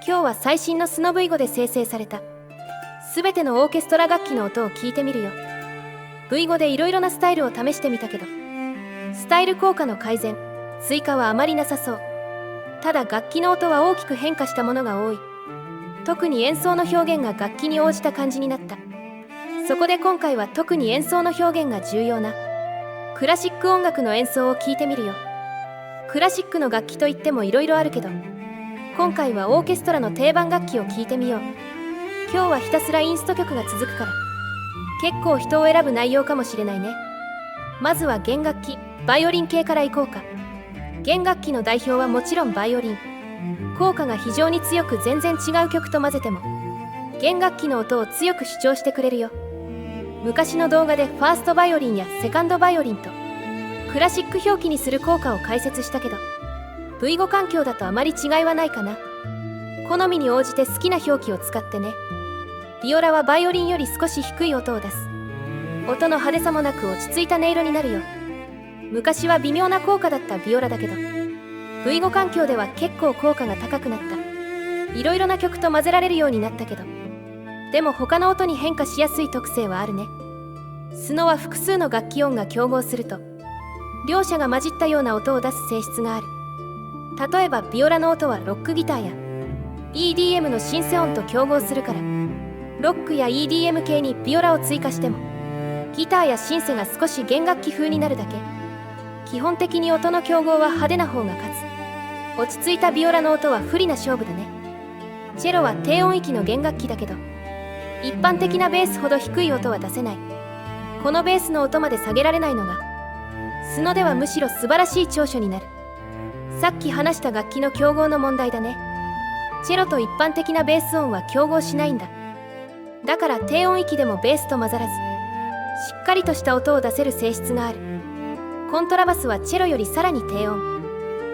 今日は最新のスノブイ語で生成されたすべてのオーケストラ楽器の音を聞いてみるよ。V 語でいろいろなスタイルを試してみたけど、スタイル効果の改善追加はあまりなさそう。ただ楽器の音は大きく変化したものが多い。特に演奏の表現が楽器に応じた感じになった。そこで今回は特に演奏の表現が重要なクラシック音楽の演奏を聞いてみるよ。クラシックの楽器といってもいろいろあるけど、今回はオーケストラの定番楽器を聞いてみよう。今日はひたすらインスト曲が続くから、結構人を選ぶ内容かもしれないね。まずは弦楽器、バイオリン系からいこうか。弦楽器の代表はもちろんバイオリン。効果が非常に強く全然違う曲と混ぜても、弦楽器の音を強く主張してくれるよ。昔の動画でファーストバイオリンやセカンドバイオリンとクラシック表記にする効果を解説したけど、V 語環境だとあまり違いはないかな。好みに応じて好きな表記を使ってね。ビオラはバイオリンより少し低い音を出す。音の派手さもなく落ち着いた音色になるよ。昔は微妙な効果だったビオラだけど、V 語環境では結構効果が高くなった。いろいろな曲と混ぜられるようになったけど、でも他の音に変化しやすい特性はあるね。スノは複数の楽器音が競合すると、両者が混じったような音を出す性質がある。例えばビオラの音はロックギターや EDM のシンセ音と競合するから、ロックや EDM 系にビオラを追加しても、ギターやシンセが少し弦楽器風になるだけ。基本的に音の競合は派手な方が勝つ。落ち着いたビオラの音は不利な勝負だね。チェロは低音域の弦楽器だけど、一般的なベースほど低い音は出せない。このベースの音まで下げられないのが、スノではむしろ素晴らしい長所になる。さっき話した楽器の競合の問題だね。チェロと一般的なベース音は競合しないんだ。だから低音域でもベースと混ざらず、しっかりとした音を出せる性質がある。コントラバスはチェロよりさらに低音、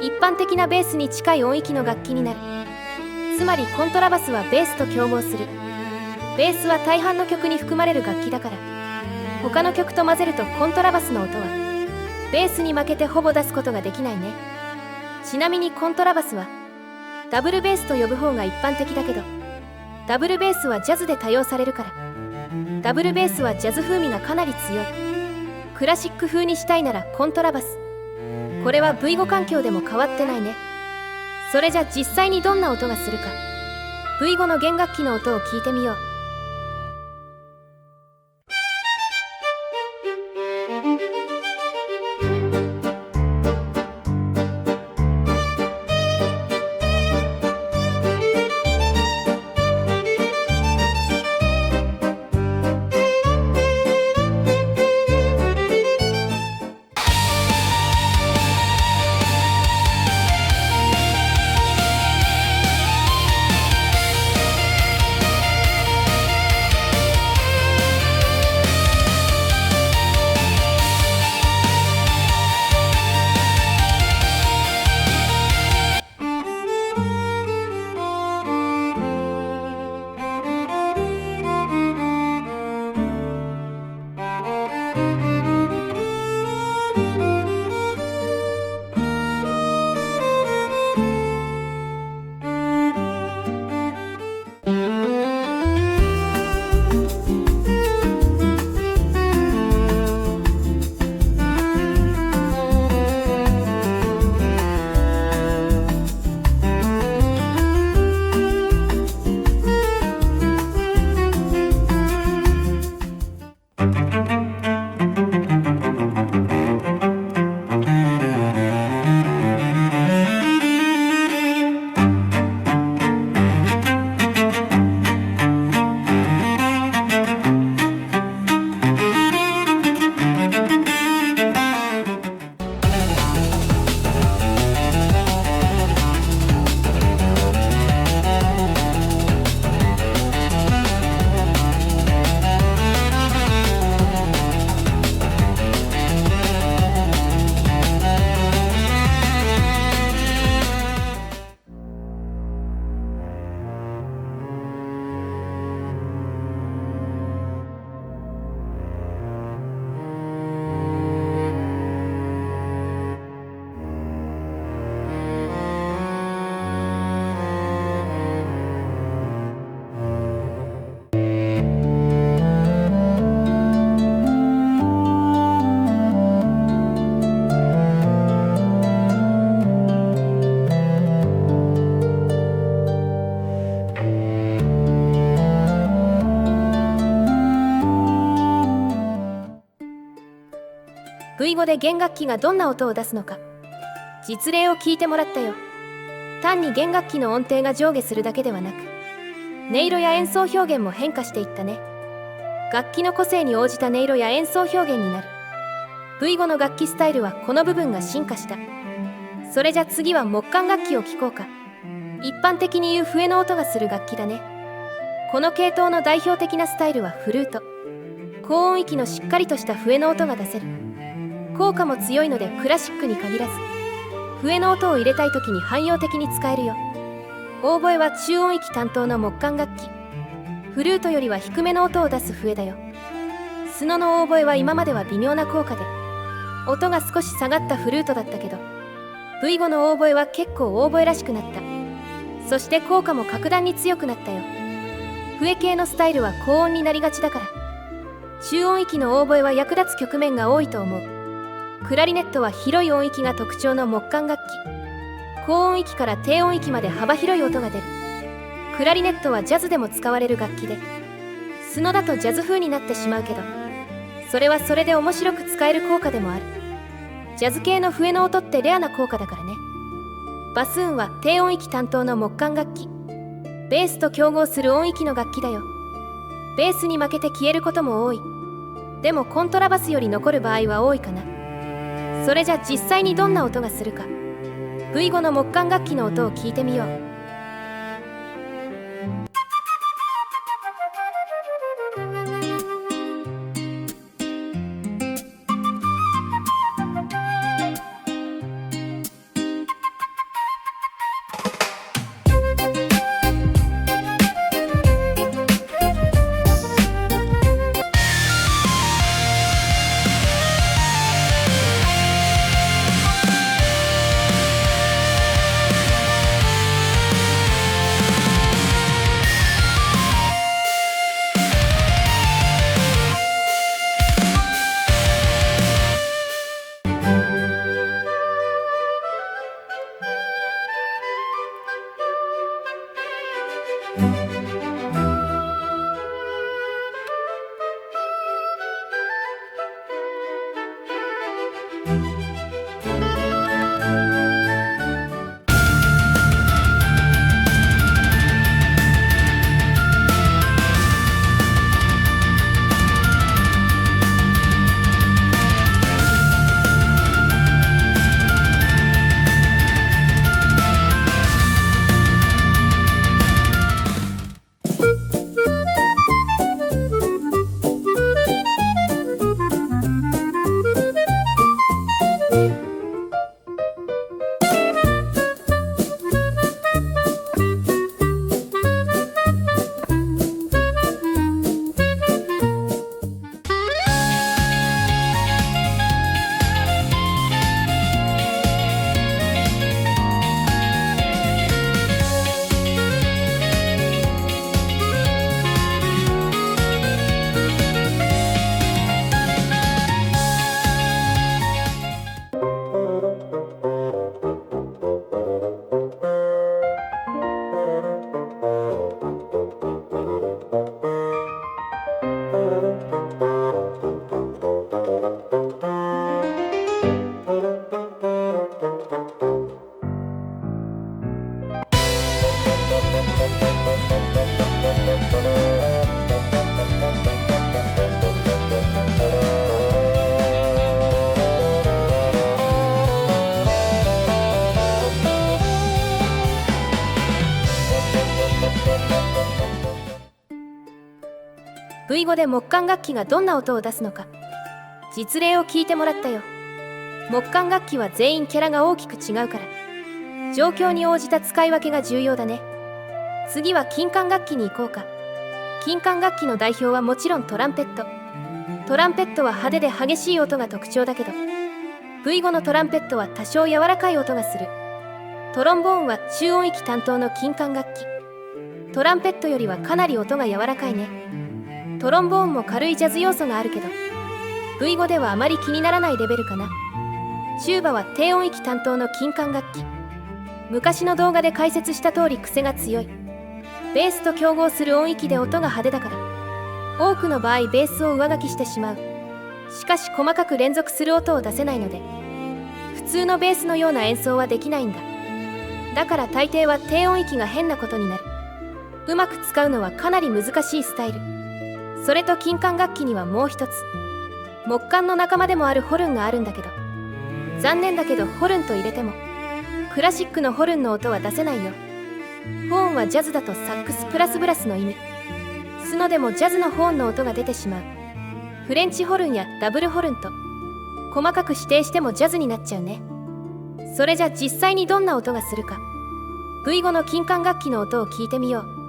一般的なベースに近い音域の楽器になる。つまりコントラバスはベースと競合する。ベースは大半の曲に含まれる楽器だから、他の曲と混ぜるとコントラバスの音はベースに負けてほぼ出すことができないね。ちなみにコントラバスはダブルベースと呼ぶ方が一般的だけど、ダブルベースはジャズで多用されるから、ダブルベースはジャズ風味がかなり強い。クラシック風にしたいならコントラバス。これは V 語環境でも変わってないね。それじゃ実際にどんな音がするか、V 語の弦楽器の音を聞いてみよう。V5 で弦楽器がどんな音を出すのか実例を聞いてもらったよ。単に弦楽器の音程が上下するだけではなく、音色や演奏表現も変化していったね。楽器の個性に応じた音色や演奏表現になる。V5 の楽器スタイルはこの部分が進化した。それじゃ次は木管楽器を聴こうか。一般的に言う笛の音がする楽器だね。この系統の代表的なスタイルはフルート。高音域のしっかりとした笛の音が出せる。効果も強いのでクラシックに限らず、笛の音を入れたい時に汎用的に使えるよ。オーボエは中音域担当の木管楽器。フルートよりは低めの音を出す笛だよ。スノのオーボエは今までは微妙な効果で音が少し下がったフルートだったけど、 V5 のオーボエは結構オーボエらしくなった。そして効果も格段に強くなったよ。笛系のスタイルは高音になりがちだから、中音域のオーボエは役立つ局面が多いと思う。クラリネットは広い音域が特徴の木管楽器。高音域から低音域まで幅広い音が出る。クラリネットはジャズでも使われる楽器で、スノだとジャズ風になってしまうけど、それはそれで面白く使える効果でもある。ジャズ系の笛の音ってレアな効果だからね。バスーンは低音域担当の木管楽器。ベースと競合する音域の楽器だよ。ベースに負けて消えることも多い。でもコントラバスより残る場合は多いかな。それじゃ実際にどんな音がするか、 V5 の木管楽器の音を聞いてみよう。V5 で木管楽器がどんな音を出すのか実例を聞いてもらったよ。木管楽器は全員キャラが大きく違うから、状況に応じた使い分けが重要だね。次は金管楽器に行こうか。金管楽器の代表はもちろんトランペット。トランペットは派手で激しい音が特徴だけど、 V5 のトランペットは多少柔らかい音がする。トロンボーンは中音域担当の金管楽器。トランペットよりはかなり音が柔らかいね。トロンボーンも軽いジャズ要素があるけど、 V5 ではあまり気にならないレベルかな。チューバは低音域担当の金管楽器。昔の動画で解説した通り癖が強い。ベースと競合する音域で音が派手だから、多くの場合ベースを上書きしてしまう。しかし細かく連続する音を出せないので、普通のベースのような演奏はできないんだ。だから大抵は低音域が変なことになる。うまく使うのはかなり難しいスタイル。それと金管楽器にはもう一つ、木管の仲間でもあるホルンがあるんだけど、残念だけどホルンと入れてもクラシックのホルンの音は出せないよ。ホーンはジャズだとサックスプラスブラスの意味。スノでもジャズのホーンの音が出てしまう。フレンチホルンやダブルホルンと細かく指定してもジャズになっちゃうね。それじゃ実際にどんな音がするか、 V5 の金管楽器の音を聞いてみよう。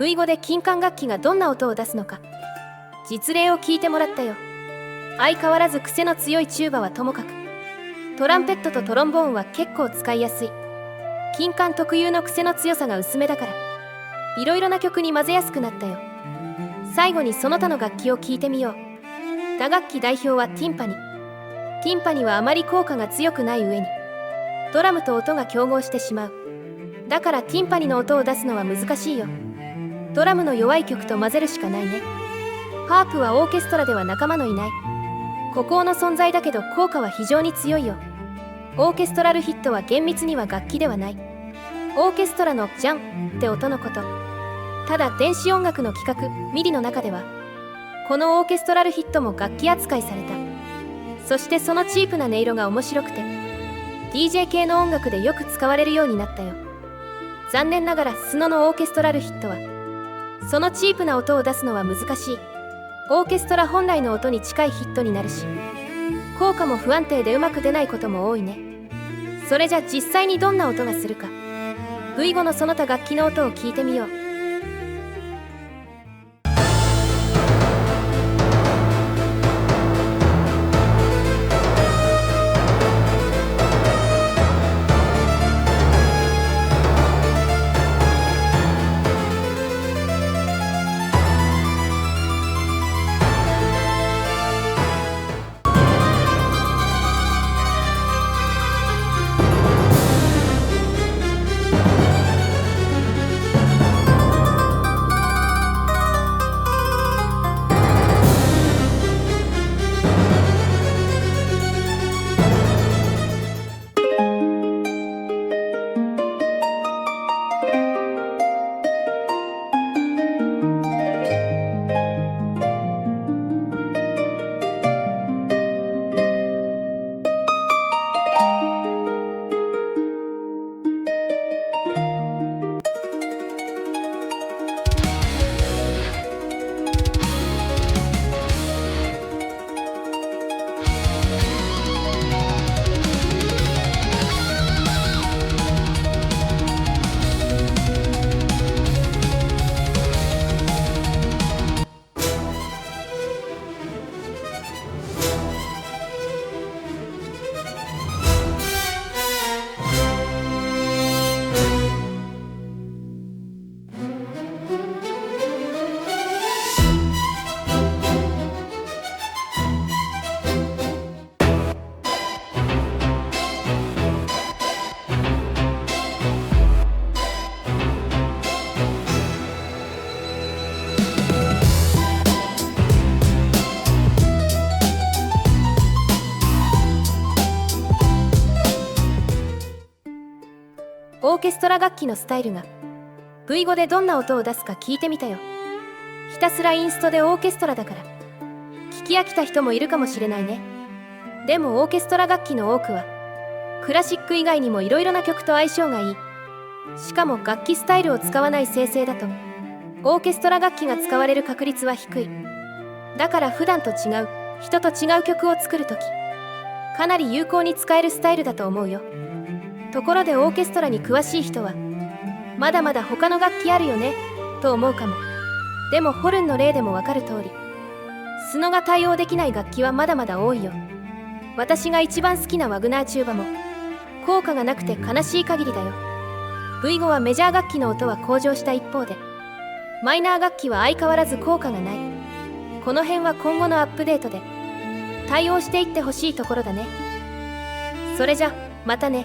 V5 で金管楽器がどんな音を出すのか、実例を聞いてもらったよ。相変わらず癖の強いチューバはともかく、トランペットとトロンボーンは結構使いやすい。金管特有の癖の強さが薄めだから、いろいろな曲に混ぜやすくなったよ。最後にその他の楽器を聞いてみよう。打楽器代表はティンパニ。ティンパニはあまり効果が強くない上に、ドラムと音が競合してしまう。だからティンパニの音を出すのは難しいよ。ドラムの弱い曲と混ぜるしかないね。ハープはオーケストラでは仲間のいない孤高の存在だけど効果は非常に強いよ。オーケストラルヒットは厳密には楽器ではない。オーケストラのジャンって音のこと。ただ電子音楽の企画ミディの中ではこのオーケストラルヒットも楽器扱いされた。そしてそのチープな音色が面白くて DJ 系の音楽でよく使われるようになったよ。残念ながらスノのオーケストラルヒットはそのチープな音を出すのは難しい。オーケストラ本来の音に近いヒットになるし、効果も不安定でうまく出ないことも多いね。それじゃ実際にどんな音がするか、 V5 のその他楽器の音を聞いてみよう。ケストラ楽器のスタイルが V5 でどんな音を出すか聞いてみたよ。ひたすらインストでオーケストラだから聞き飽きた人もいるかもしれないね。でもオーケストラ楽器の多くはクラシック以外にもいろいろな曲と相性がいい。しかも楽器スタイルを使わない生成だとオーケストラ楽器が使われる確率は低い。だから普段と違う人と違う曲を作るときかなり有効に使えるスタイルだと思うよ。ところでオーケストラに詳しい人はまだまだ他の楽器あるよねと思うかも。でもホルンの例でもわかる通りスノが対応できない楽器はまだまだ多いよ。私が一番好きなワグナーチューバも効果がなくて悲しい限りだよ。V5 はメジャー楽器の音は向上した一方でマイナー楽器は相変わらず効果がない。この辺は今後のアップデートで対応していってほしいところだね。それじゃまたね。